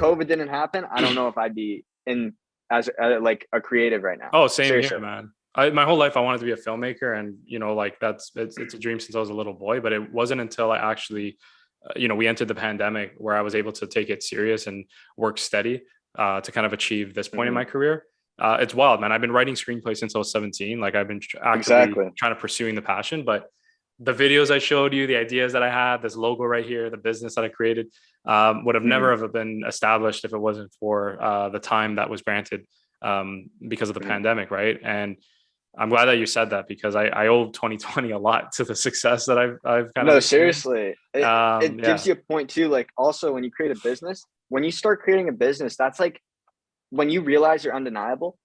COVID didn't happen, I don't know if I'd be in as like a creative right now. Oh, same here, Seriously. man. My whole life I wanted to be a filmmaker, and like it's a dream since I was a little boy. But it wasn't until I actually, we entered the pandemic where I was able to take it serious and work steady to kind of achieve this point in Hmm. my career. It's wild, man. I've been writing screenplays since I was 17. Like I've been actively Exactly. trying to pursuing the passion, but the videos I showed you, the ideas that I had, this logo right here, the business that I created, would have never Hmm. have been established if it wasn't for the time that was granted because of the Hmm. pandemic, right? And I'm glad that you said that because I owe 2020 a lot to the success that I've kind of No, experienced. seriously. It gives Yeah, you a point too. Like also when you create a business, when you start creating a business, that's like when you realize you're undeniable,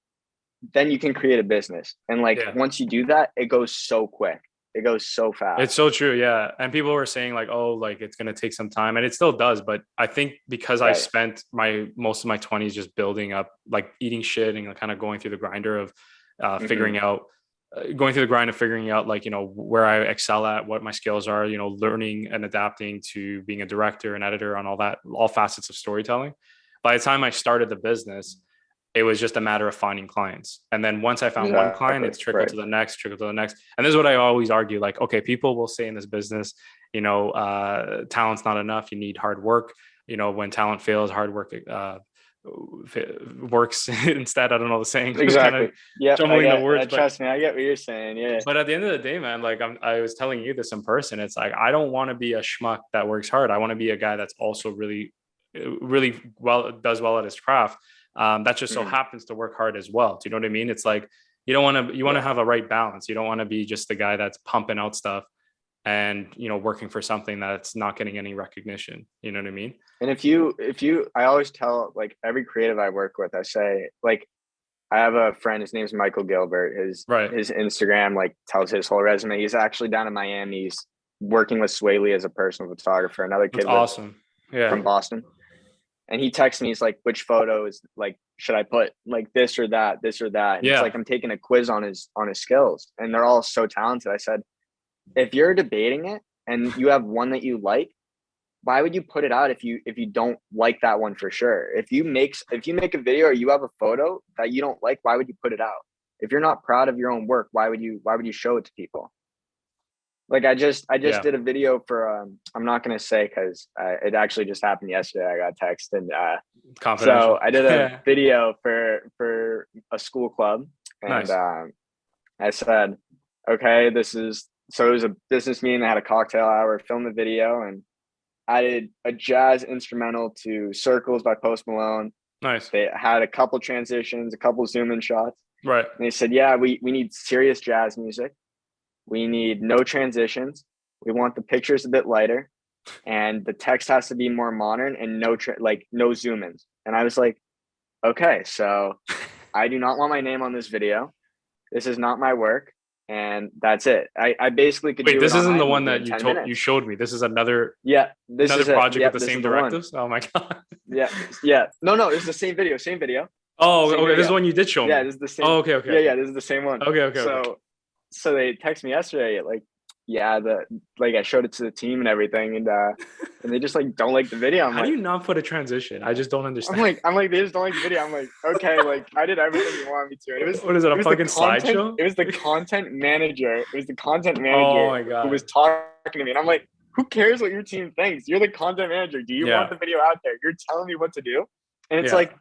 then you can create a business. And like yeah, once you do that, it goes so quick. It goes so it's fast. so true. Yeah, and people were saying like, oh, like it's gonna take some time, and it still does. But I think because I Right. spent my most of my 20s just building up, like eating shit and kind of going through the grinder of figuring Hmm. out going through the grind of figuring out like where I excel at, what my skills are, learning and adapting to being a director and editor on all facets of storytelling. By the time I started the business, it was just a matter of finding clients. And then once I found one client, Exactly. it's trickled Right. to the next, trickled to the next. And this is what I always argue, like, okay, people will say in this business, talent's not enough. You need hard work. When talent fails, hard work works instead. I don't know the saying, just kind of Exactly. Yep. I jumbling the get, words, but trust me, I get what you're saying. Yeah. at the end of the day, man, like I was telling you this in person, it's like I don't want to be a schmuck that works hard. I want to be a guy that's also really, really does well at his craft. That just so Hmm. happens to work hard as well. Do you know what I mean? It's like you want to Yeah. have a right balance. You don't want to be just the guy that's pumping out stuff and working for something that's not getting any recognition. You know what I mean? And I always tell like every creative I work with, I say, like, I have a friend, his name's Michael Gilbert. Right. His Instagram like tells his whole resume. He's actually down in Miami. He's working with Sway Lee as a personal photographer. Another That's kid lives awesome. Yeah. from Boston. And he texts me, he's like, which photos like should I put like this or that, this or that? And it's Yeah. like I'm taking a quiz on his skills. And they're all so talented. I said, if you're debating it and you have one that you like, why would you put it out if you don't like that one for sure? If you make a video or you have a photo that you don't like, why would you put it out? If you're not proud of your own work, why would you show it to people? Like I just Yeah. did a video for I'm not gonna say because it actually just happened yesterday. I got text and so Confidential. I did a Yeah. video for a school club and Nice. I said, okay, this is so it was a business meeting. I had a cocktail hour, filmed the video, and I did a jazz instrumental to Circles by Post Malone. Nice. They had a couple transitions, a couple zoom in shots. Right. And they said, yeah, we need serious jazz music. We need no transitions. We want the pictures a bit lighter and the text has to be more modern and no zoom ins. And I was like, okay, so I do not want my name on this video. This is not my work. And that's it. I basically could Wait, do it this on isn't the one iMovie that in 10 you minutes. showed me. This is another Yeah, this another is it. project with Yep, the this is same the one. directives. Oh my god. Yeah, yeah. No, no, it's the same video, same video, Oh, same okay. This is the video. one you did show Yeah, me. this is the Oh, same. okay, okay, Yeah, okay, yeah, this is the same one. okay, okay, okay. So they text me yesterday, like, yeah, I showed it to the team and everything, and they just like don't like the video. How do you not put a transition? I just don't I'm understand. like, I'm like, they just don't like the video. I'm like, okay, like I did everything you wanted me to. And What is it? A fucking slideshow? it was the content manager. It was the content Oh manager my who was god. talking to me. And I'm like, who cares what your team thinks? You're the content manager. Do you want Yeah, the video out there? You're telling me what to do. And it's yeah, like,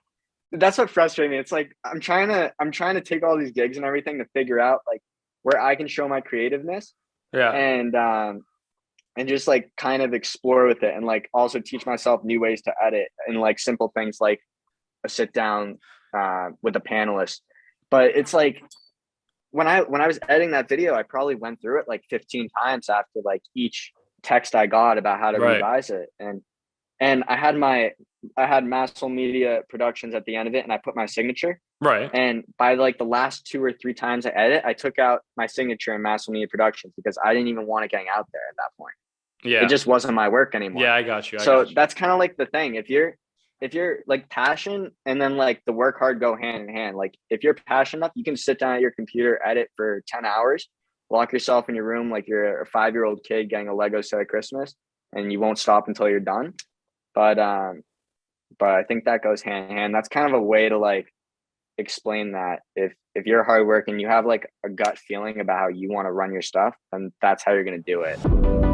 that's what frustrates me. It's like I'm trying to take all these gigs and everything to figure out like where I can show my creativeness yeah. and just like kind of explore with it and like also teach myself new ways to edit and like simple things like a sit down with a panelist. But it's like when I was editing that video, I probably went through it like 15 times after like each text I got about how to Right, revise it. And I had Massel Media Productions at the end of it and I put my signature. right. And by like the last 2 or 3 times I edit, I took out my signature in Massel Media Productions because I didn't even want it getting out there at that point. It Yeah, just wasn't my work yeah. anymore. I got you. I So got you. that's kind of like the thing. If you're like passion and then like the work hard go hand in hand. Like if you're passionate enough, you can sit down at your computer, edit for 10 hours, lock yourself in your room like you're a 5-year-old kid getting a Lego set at Christmas, and you won't stop until you're done. But but I think that goes hand in hand. That's kind of a way to like explain that if you're hard working, you have like a gut feeling about how you want to run your stuff, and that's how you're going to do it.